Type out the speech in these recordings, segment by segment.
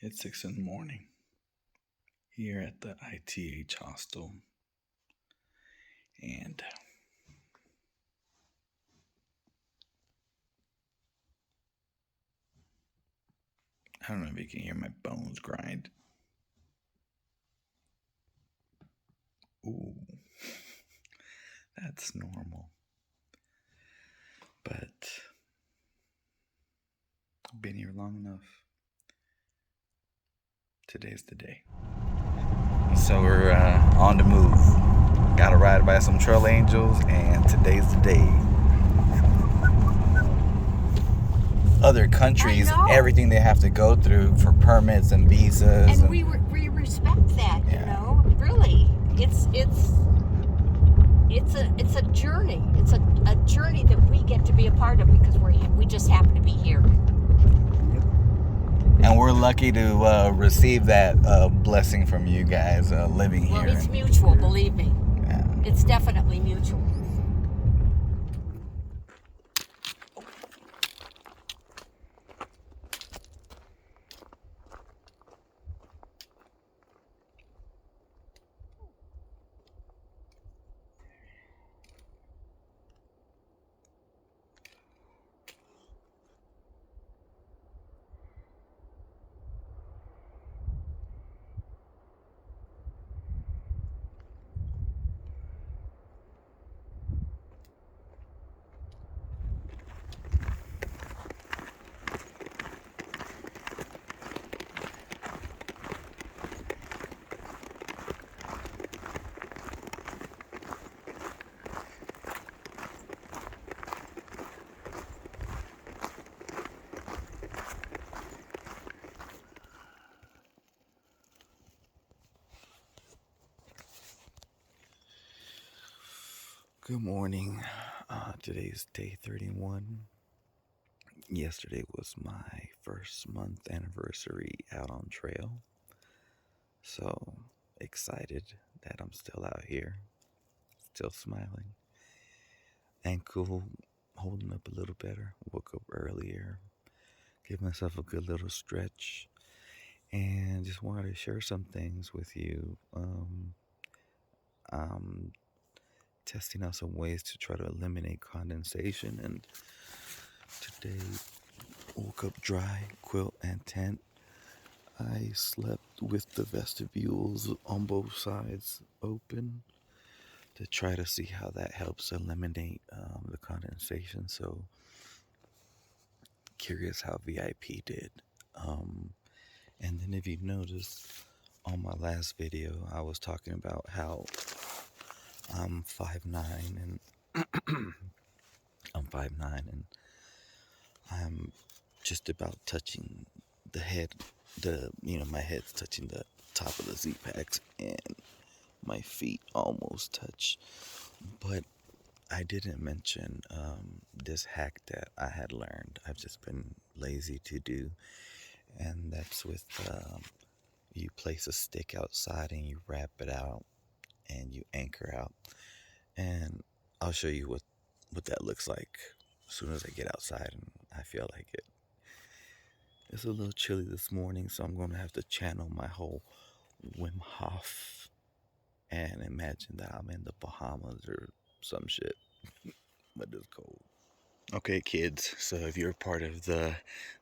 It's 6 in the morning here at the ITH hostel, and I don't know if you can hear my bones grind. Ooh, that's normal. But I've been here long enough. Today's the day. So we're on the move. Got to ride by some trail angels, and today's the day. Other countries, everything they have to go through for permits and visas. And we respect that, you know. Really, it's a journey. It's a journey that we get to be a part of because we just happen to be here. And we're lucky to receive that blessing from you guys living here. Well, it's mutual, believe me. Yeah. It's definitely mutual. Good morning. Today's day 31. Yesterday was my first month anniversary out on trail. So excited that I'm still out here, still smiling. Ankle holding up a little better. Woke up earlier, gave myself a good little stretch, and just wanted to share some things with you. I'm testing out some ways to try to eliminate condensation, and today woke up dry, quilt and tent. I slept with the vestibules on both sides open to try to see how that helps eliminate the condensation. So curious how VIP did. And then if you notice on my last video, I was talking about how I'm 5'9" and I'm 5'9" and I'm just about touching the head, my head's touching the top of the Z-Packs and my feet almost touch. But I didn't mention this hack that I had learned. I've just been lazy to do, and that's with you place a stick outside and you wrap it out and you anchor out. And I'll show you what that looks like as soon as I get outside and I feel like it. It's a little chilly this morning, so I'm going to have to channel my whole Wim Hof and imagine that I'm in the Bahamas or some shit. But it's cold. Okay, kids, so if you're part of the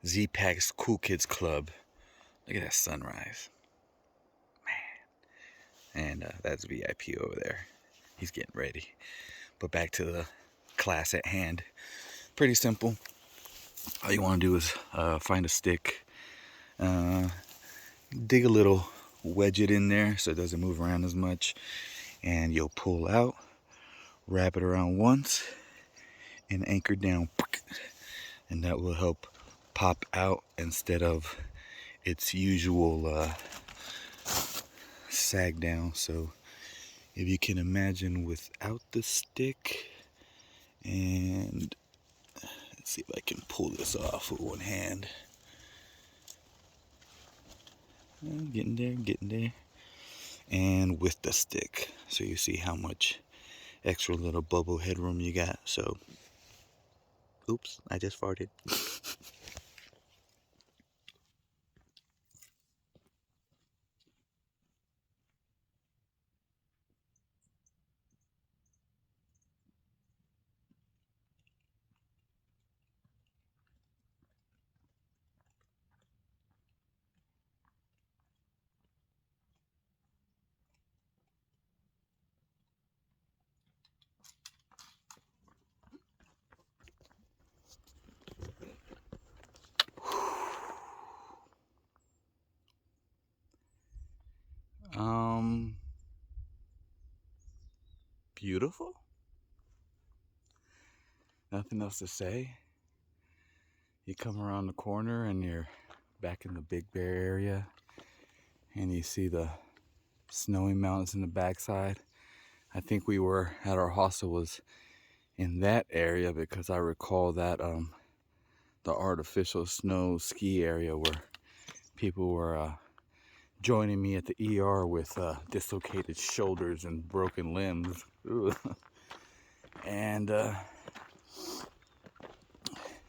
Z-Packs Cool Kids Club, look at that sunrise. Man. And that's VIP over there. He's getting ready. But back to the class at hand. Pretty simple. All you want to do is find a stick, dig a little, wedge it in there so it doesn't move around as much, and you'll pull out, wrap it around once, and anchor down, and that will help pop out instead of its usual sag down. So if you can imagine without the stick, and let's see if I can pull this off with one hand. Getting there. And with the stick, so you see how much extra little bubble headroom you got. So, oops, I just farted. beautiful. Nothing else to say. You come around the corner and you're back in the Big Bear area, and you see the snowy mountains in the backside. I think we were at our hostel was in that area because I recall that the artificial snow ski area where people were joining me at the ER with dislocated shoulders and broken limbs. And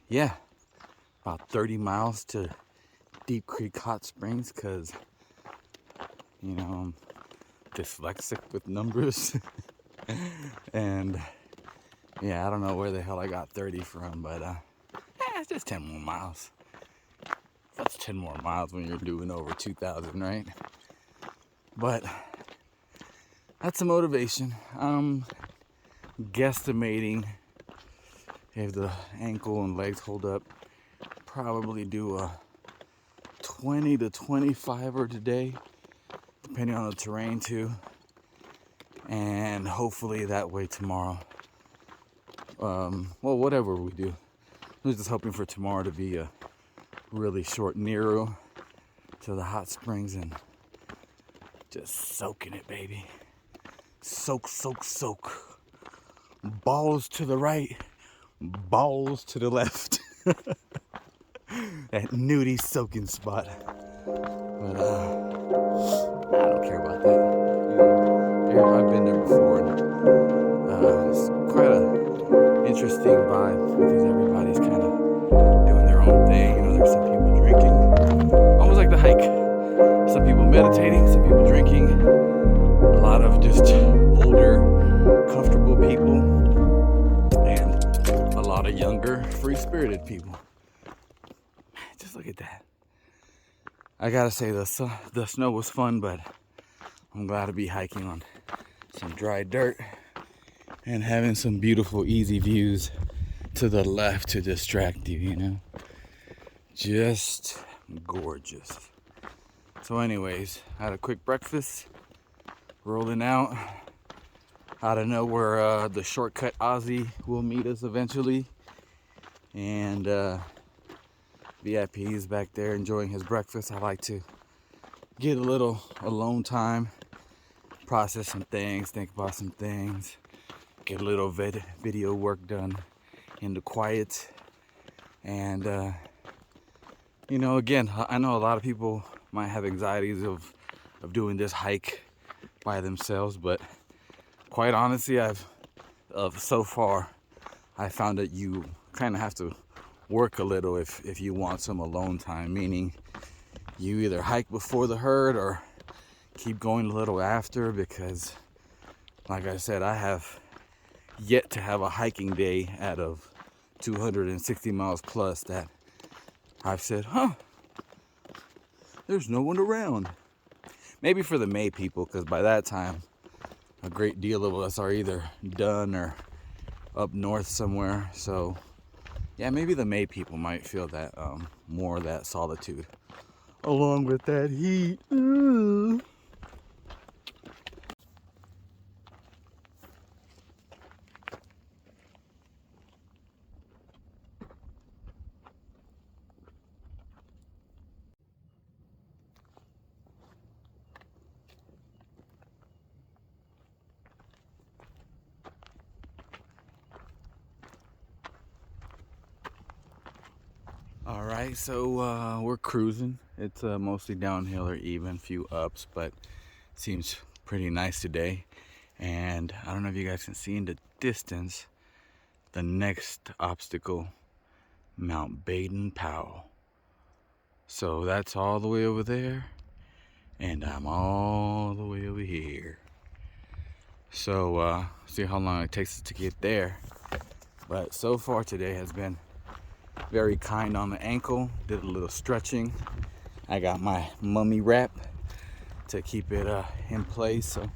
yeah, about 30 miles to Deep Creek Hot Springs because, you know, I'm dyslexic with numbers. And yeah, I don't know where the hell I got 30 from, but it's just 10 more miles. That's 10 more miles when you're doing over 2,000, right? But that's a motivation. I'm guesstimating, if the ankle and legs hold up, probably do a 20 to 25er today, depending on the terrain too. And hopefully that way tomorrow. Well, whatever we do. I'm just hoping for tomorrow to be a really short Nero to the hot springs and just soaking it, baby. Soak, soak, soak. Balls to the right, balls to the left. That nudie soaking spot. But I don't care about that. You know, I've been there before, and it's quite a interesting vibe because everybody's kind of doing their own thing. You know, there's some people drinking, almost like the hike. Some people meditating, some people drinking. A lot of just older, comfortable people, and a lot of younger, free-spirited people. Just look at that. I gotta say, the snow was fun, but I'm glad to be hiking on some dry dirt and having some beautiful, easy views to the left to distract you, you know? Just gorgeous. So anyways, I had a quick breakfast, rolling out. I don't know where the shortcut Aussie will meet us eventually. And VIP is back there enjoying his breakfast. I like to get a little alone time, process some things, think about some things, get a little video work done in the quiet. And you know, again, I know a lot of people might have anxieties of doing this hike by themselves, but quite honestly, so far I found that you kind of have to work a little if you want some alone time, meaning you either hike before the herd or keep going a little after, because like I said, I have yet to have a hiking day out of 260 miles plus that I've said, there's no one around. Maybe for the May people, because by that time a great deal of us are either done or up north somewhere. So yeah, maybe the May people might feel that more of that solitude along with that heat. Ooh. All right, so we're cruising. It's mostly downhill or even, few ups, but seems pretty nice today. And I don't know if you guys can see in the distance the next obstacle, Mount Baden-Powell. So that's all the way over there, and I'm all the way over here. So see how long it takes us to get there. But so far today has been very kind on the ankle. Did a little stretching. I got my mummy wrap to keep it in place, so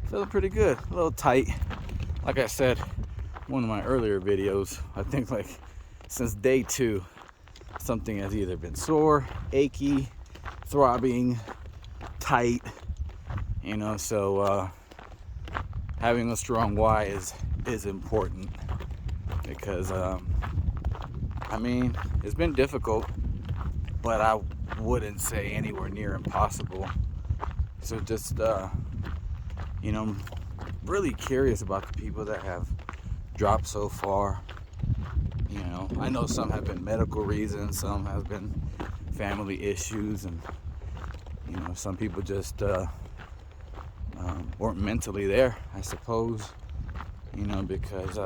feeling pretty good. A little tight. Like I said, one of my earlier videos, I think like since day 2, something has either been sore, achy, throbbing, tight, you know. So having a strong why is important, because I mean, it's been difficult, but I wouldn't say anywhere near impossible. So just you know, really curious about the people that have dropped so far. You know, I know some have been medical reasons, some have been family issues, and you know, some people just weren't mentally there, I suppose. You know, because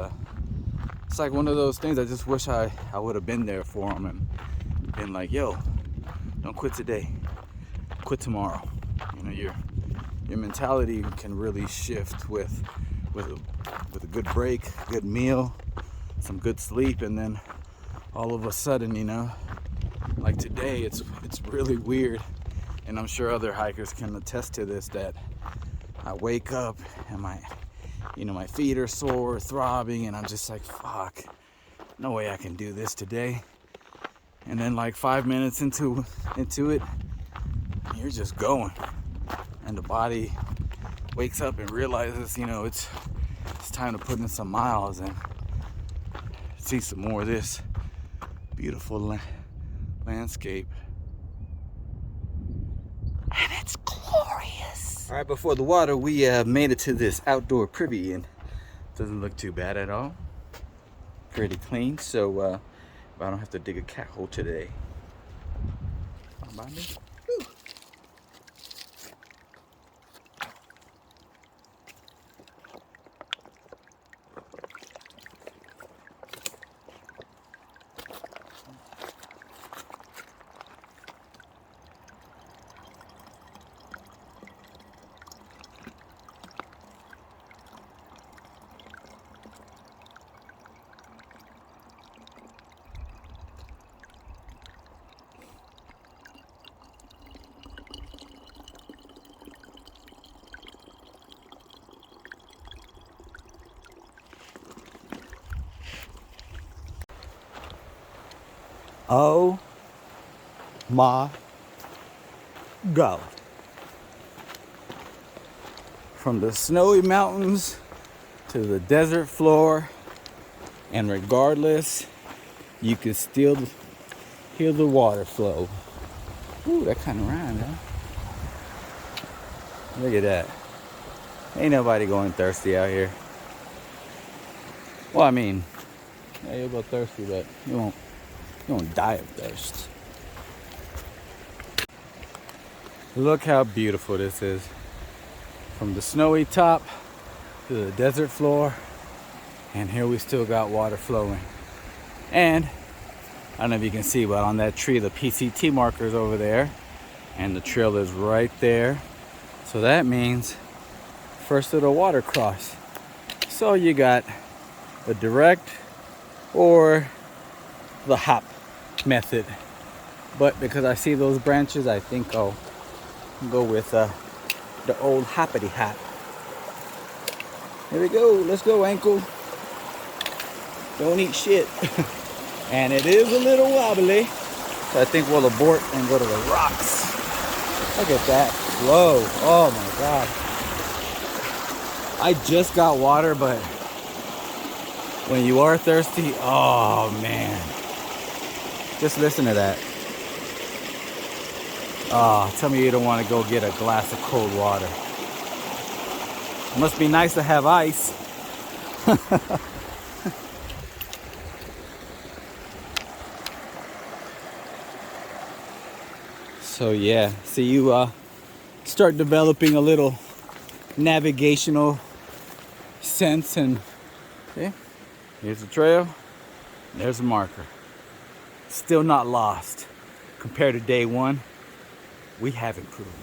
it's like one of those things. I just wish I would have been there for them and been like, yo, don't quit today, quit tomorrow. You know, your mentality can really shift with a good break, good meal, some good sleep, and then all of a sudden, you know, like today, it's really weird, and I'm sure other hikers can attest to this, that I wake up and my feet are sore, throbbing, and I'm just like, fuck, no way I can do this today. And then like 5 minutes into it, you're just going, and the body wakes up and realizes, you know, it's time to put in some miles and see some more of this beautiful landscape. And it's glorious. All right, before the water, we made it to this outdoor privy, and doesn't look too bad at all. Pretty clean, so I don't have to dig a cat hole today. Mind me? Woo. Oh my God. From the snowy mountains to the desert floor, and regardless, you can still hear the water flow. Ooh, that kind of rhymed, huh? Look at that. Ain't nobody going thirsty out here. Well, I mean, yeah, you'll go thirsty, but you won't die of thirst. Look how beautiful this is. From the snowy top to the desert floor, and here we still got water flowing. And I don't know if you can see, but on that tree, the PCT marker's over there, and the trail is right there. So that means first of the water cross. So you got the direct or the hop method. But because I see those branches, I think I'll go with the old hoppity hop. Here we go. Let's go, ankle. Don't eat shit. And it is a little wobbly, so I think we'll abort and go to the rocks. Look at that flow. Oh my God. I just got water, but when you are thirsty, oh man. Just listen to that. Oh, tell me you don't want to go get a glass of cold water. It must be nice to have ice. So yeah, so you start developing a little navigational sense, and okay, here's the trail, there's a marker. Still not lost. Compared to day one, we have improvement.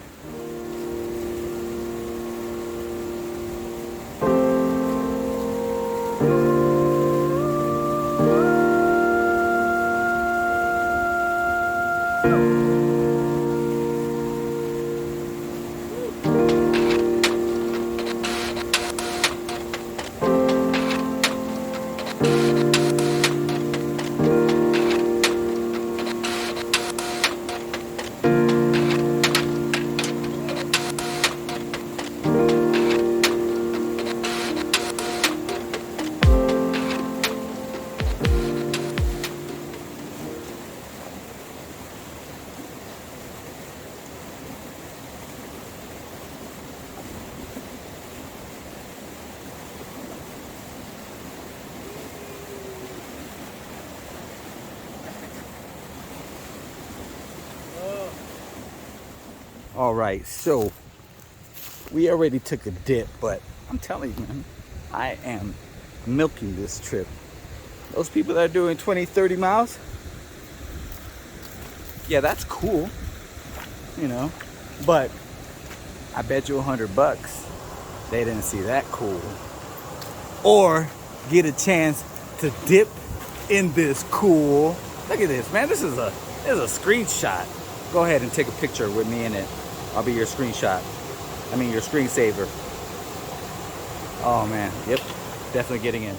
All right, so we already took a dip, but I'm telling you, man, I am milking this trip. Those people that are doing 20, 30 miles, yeah, that's cool, you know, but I bet you $100 they didn't see that cool. Or get a chance to dip in this cool. Look at this, man. This is a screenshot. Go ahead and take a picture with me in it. I'll be your screenshot. I mean your screensaver. Oh man, yep, definitely getting in.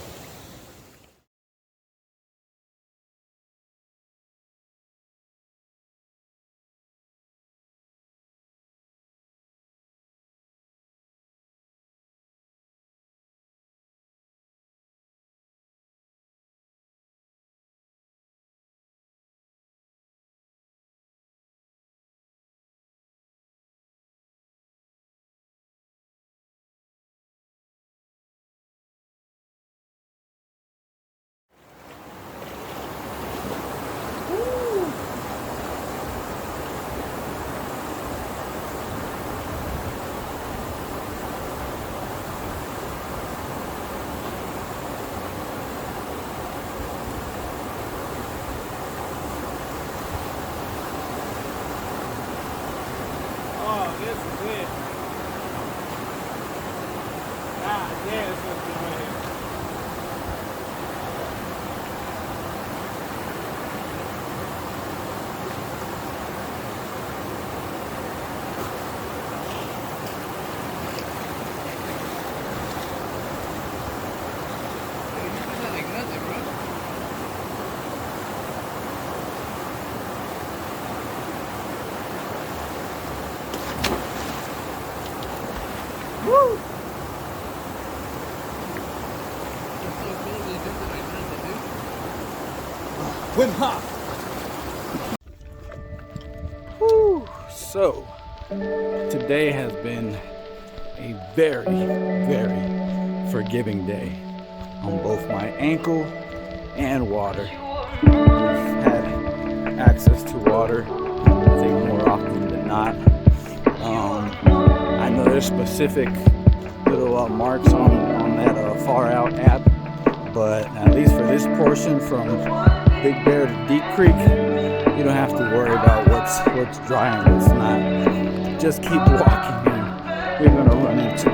Oh, this is it. Ah, yeah, this must be right here. Woo! Wim Hof. Woo! So today has been a very, very forgiving day on both my ankle and water. I've had access to water, I think, more often than not. I know there's specific little marks on that Far Out app, but at least for this portion from Big Bear to Deep Creek, you don't have to worry about what's dry and what's not. Just keep walking and you're gonna run into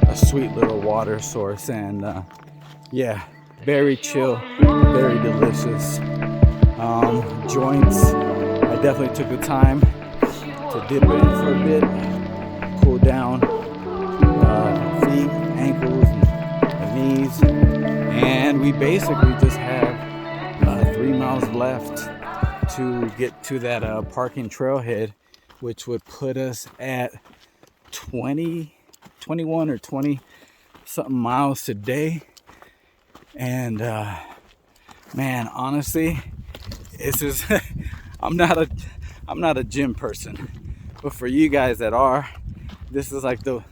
a sweet little water source, and yeah, very chill, very delicious. Joints, I definitely took the time to dip in for a bit, cool down feet, ankles, and knees, and we basically just have 3 miles left to get to that parking trailhead, which would put us at 21 or 20 something miles today. And man, honestly, this is I'm not a gym person, but for you guys that are, this is like the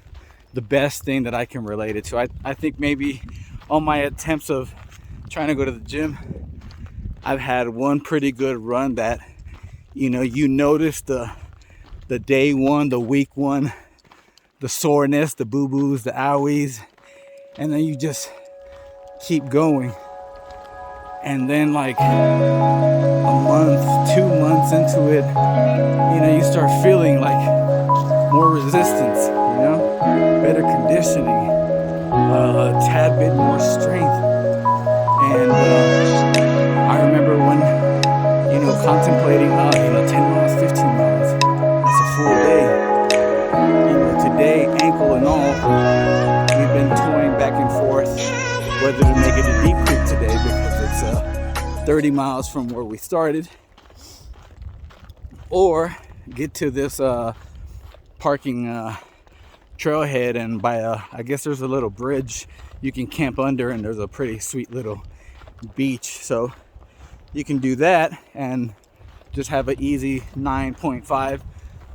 best thing that I can relate it to. I think maybe on my attempts of trying to go to the gym, I've had one pretty good run that, you notice the day one, the week one, the soreness, the boo-boos, the owies, and then you just keep going. And then like a month, 2 months into it, you start feeling like more resistance, better conditioning, a tad bit more strength. And I remember when, contemplating, 10 miles, 15 miles, that's a full day. Today, ankle and all, we've been toying back and forth whether to make it to Deep Creek today because it's 30 miles from where we started, or get to this parking trailhead, and by I guess there's a little bridge you can camp under, and there's a pretty sweet little beach, so you can do that and just have an easy 9.5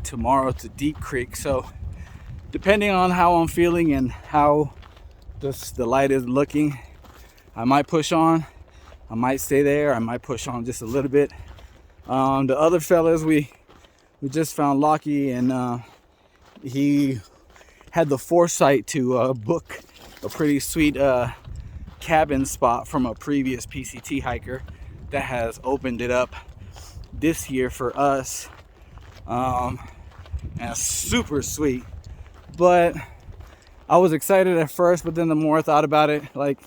tomorrow to Deep Creek. So depending on how I'm feeling and how the light is looking, I might push on, I might stay there, I might push on just a little bit. The other fellas, we we just found Lockie, and he had the foresight to book a pretty sweet cabin spot from a previous PCT hiker that has opened it up this year for us, and it's super sweet. But I was excited at first, but then the more I thought about it, like,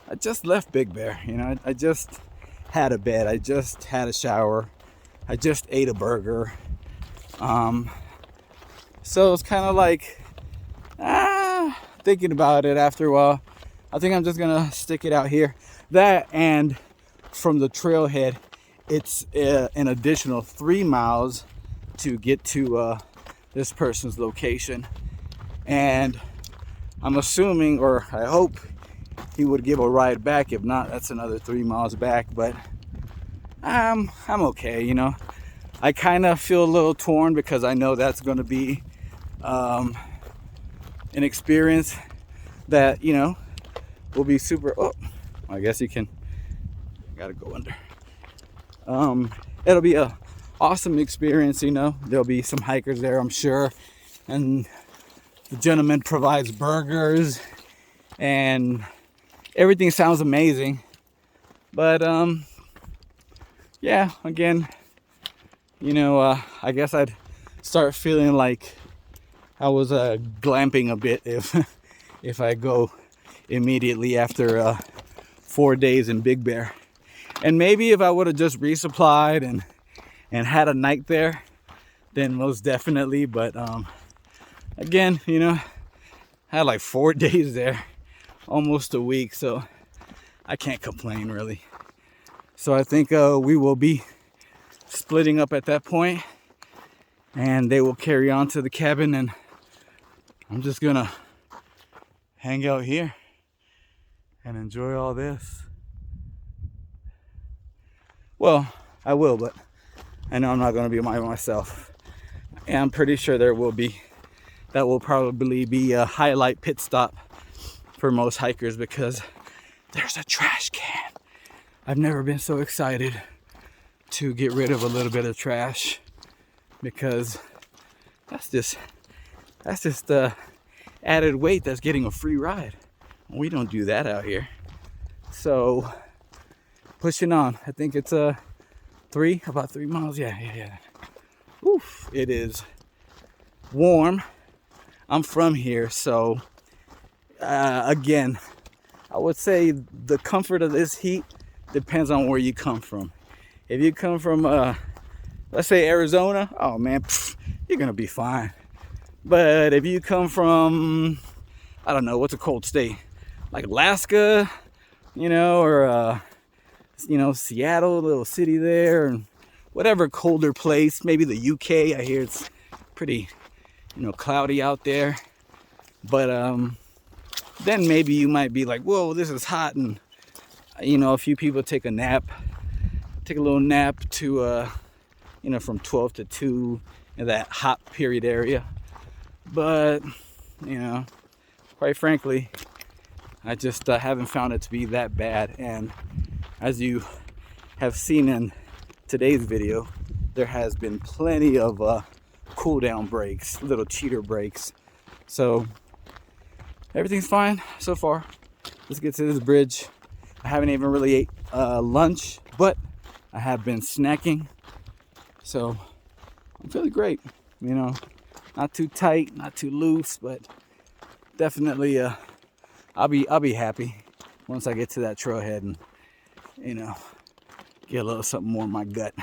I just left Big Bear, you know. I just had a bed, I just had a shower, I just ate a burger. So it's kind of like, thinking about it after a while, I think I'm just gonna stick it out here. That, and from the trailhead, it's an additional 3 miles to get to this person's location. And I'm assuming, or I hope, he would give a ride back. If not, that's another 3 miles back. But I'm okay, you know. I kind of feel a little torn because I know that's going to be an experience that, you know, will be super. Oh, I guess you can. Gotta go under. It'll be a awesome experience, you know. There'll be some hikers there, I'm sure, and the gentleman provides burgers, and everything sounds amazing. But yeah, again, you know, I guess I'd start feeling like I was glamping a bit if I go immediately after 4 days in Big Bear. And maybe if I would have just resupplied and had a night there, then most definitely. But again, you know, I had like 4 days there, almost a week, so I can't complain really. So I think we will be splitting up at that point, and they will carry on to the cabin, and I'm just gonna hang out here and enjoy all this. Well, I will, but I know I'm not gonna be by myself. And I'm pretty sure that will probably be a highlight pit stop for most hikers, because there's a trash can. I've never been so excited to get rid of a little bit of trash, because that's just added weight that's getting a free ride. We don't do that out here. So pushing on. I think it's about 3 miles. Yeah. Oof, it is warm. I'm from here, so again, I would say the comfort of this heat depends on where you come from. If you come from, let's say Arizona, oh man, you're gonna be fine. But if you come from, I don't know, what's a cold state? Like Alaska, you know, or you know, Seattle, a little city there, and whatever colder place, maybe the UK. I hear it's pretty, you know, cloudy out there. But then maybe you might be like, whoa, this is hot, and you know, a few people take a little nap to you know, from 12 to 2 in that hot period area. But you know, quite frankly, I just haven't found it to be that bad. And as you have seen in today's video, there has been plenty of cool down breaks, little cheater breaks. So everything's fine so far. Let's get to this bridge. I haven't even really ate lunch, but I have been snacking. So I'm feeling great, you know, not too tight, not too loose, but definitely I'll be happy once I get to that trailhead and, you know, get a little something more in my gut.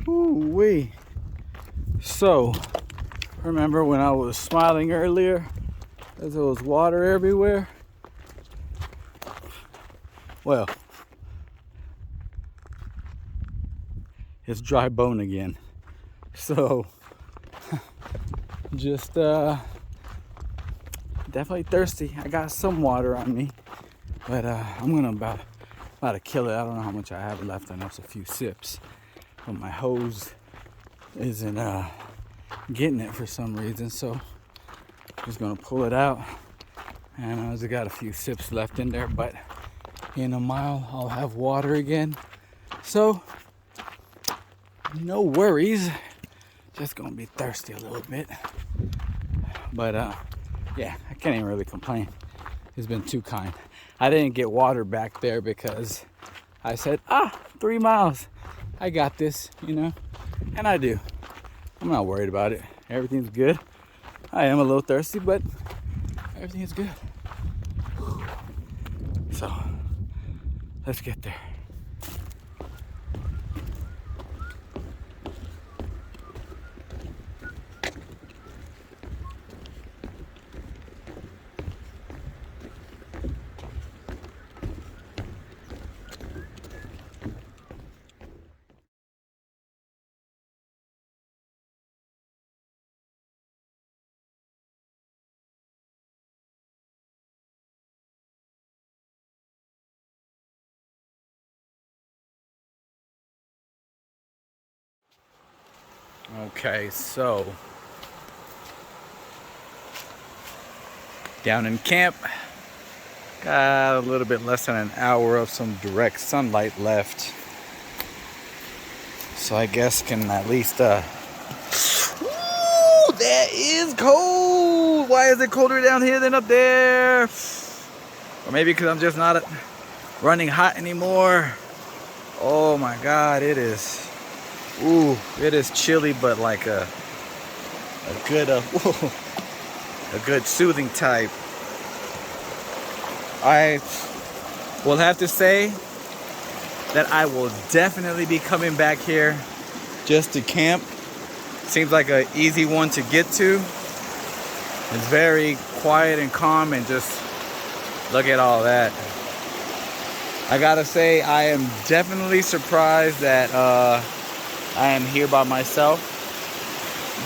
Ooh-wee. So, remember when I was smiling earlier as there was water everywhere? Well, it's dry bone again. So just definitely thirsty. I got some water on me, but I'm gonna about to kill it. I don't know how much I have left. I know it's a few sips, but my hose isn't getting it for some reason, so I'm just gonna pull it out. And I just got a few sips left in there, but in a mile I'll have water again, so no worries. Just gonna be thirsty a little bit, but yeah, I can't even really complain. It's been too kind. I didn't get water back there because I said, 3 miles, I got this, you know, and I do. I'm not worried about it. Everything's good. I am a little thirsty, but everything is good. So let's get there. Okay, so down in camp, got a little bit less than an hour of some direct sunlight left. So I guess can at least ooh, that is cold. Why is it colder down here than up there? Or maybe because I'm just not running hot anymore. Oh my God, it is. Ooh, it is chilly, but like a good a good soothing type. I will have to say that I will definitely be coming back here just to camp. Seems like an easy one to get to. It's very quiet and calm, and just look at all that. I gotta say, I am definitely surprised that I am here by myself,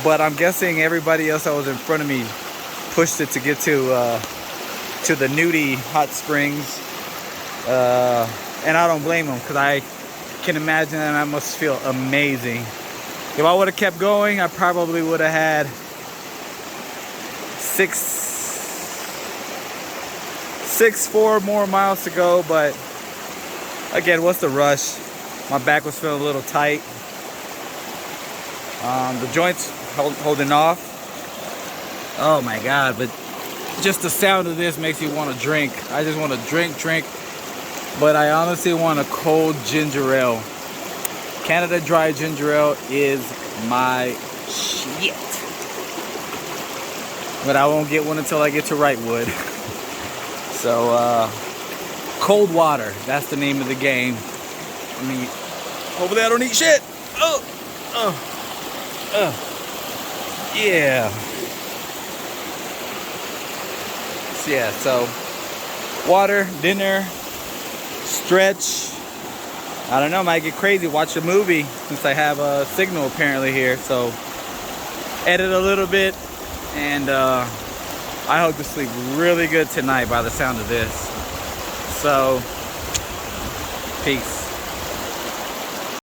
but I'm guessing everybody else that was in front of me pushed it to get to the Nudie hot springs, and I don't blame them, because I can imagine that I must feel amazing. If I would have kept going, I probably would have had 4 more miles to go, but again, what's the rush? My back was feeling a little tight. The joints holding off. Oh my God, but just the sound of this makes me want to drink. I just want to drink, but I honestly want a cold ginger ale. Canada Dry ginger ale is my shit. But I won't get one until I get to Wrightwood. So, cold water, that's the name of the game. I mean, hopefully I don't eat shit. Yeah. Yeah, so water, dinner, stretch. I don't know, might get crazy, watch a movie since I have a signal apparently here. So edit a little bit, and I hope to sleep really good tonight by the sound of this. So peace.